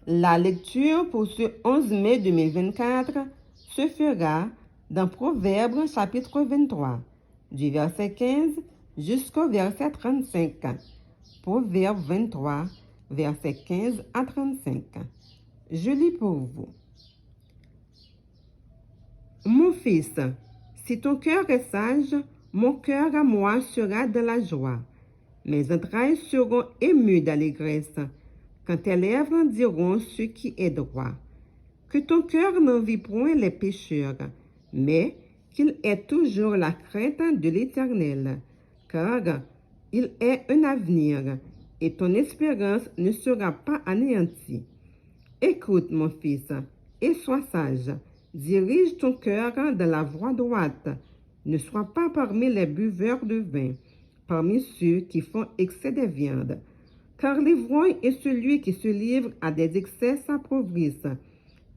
La lecture pour ce 11 mai 2024 se fera dans Proverbes chapitre 23, du verset 15 jusqu'au verset 35. Proverbes 23, verset 15 à 35. Je lis pour vous. Mon fils, si ton cœur est sage, mon cœur à moi sera de la joie. Mes entrailles seront émues d'allégresse quand tes lèvres diront ce qui est droit. Que ton cœur n'envie point les pécheurs, mais qu'il ait toujours la crainte de l'Éternel, car il est un avenir, et ton espérance ne sera pas anéantie. Écoute, mon fils, et sois sage. Dirige ton cœur dans la voie droite. Ne sois pas parmi les buveurs de vin, parmi ceux qui font excès de viande. Car l'ivrogne est celui qui se livre à des excès s'appauvrissent,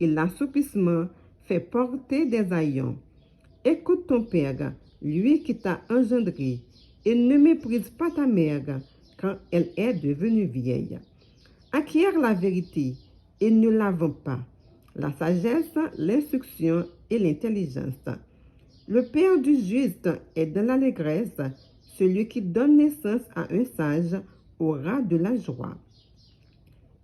et l'assoupissement fait porter des haillons. Écoute ton père, lui qui t'a engendré, et ne méprise pas ta mère quand elle est devenue vieille. Acquiert la vérité et ne la vends pas, la sagesse, l'instruction et l'intelligence. Le père du juste est dans l'allégresse, celui qui donne naissance à un sage aura de la joie.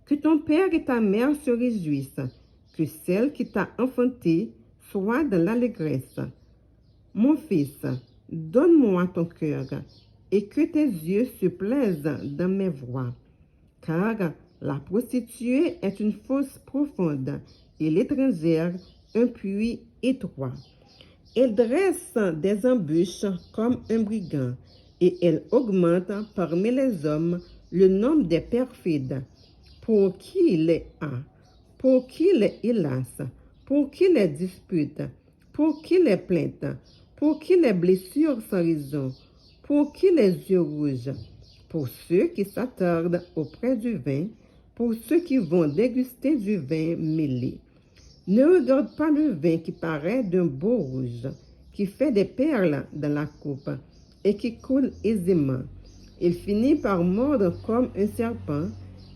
Que ton père et ta mère se réjouissent, que celle qui t'a enfanté soit dans l'allégresse. Mon fils, donne-moi ton cœur, et que tes yeux se plaisent dans mes voies. Car la prostituée est une fosse profonde, et l'étrangère un puits étroit. Elle dresse des embûches comme un brigand, et elle augmente parmi les hommes le nombre des perfides. Pour qui les a, pour qui les hélas, pour qui les disputes, pour qui les plaintes, pour qui les blessures sans raison, pour qui les yeux rouges, pour ceux qui s'attardent auprès du vin, pour ceux qui vont déguster du vin mêlé. Ne regarde pas le vin qui paraît d'un beau rouge, qui fait des perles dans la coupe et qui coule aisément. Il finit par mordre comme un serpent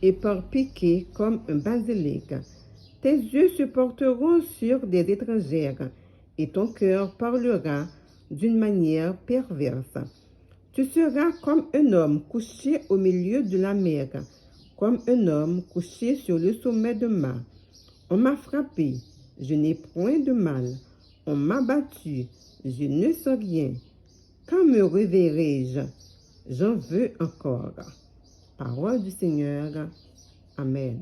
et par piquer comme un basilic. Tes yeux se porteront sur des étrangères et ton cœur parlera d'une manière perverse. Tu seras comme un homme couché au milieu de la mer, comme un homme couché sur le sommet de mât. On m'a frappé, je n'ai point de mal. On m'a battu, je ne sens rien. Quand me reverrai-je? J'en veux encore. Parole du Seigneur. Amen.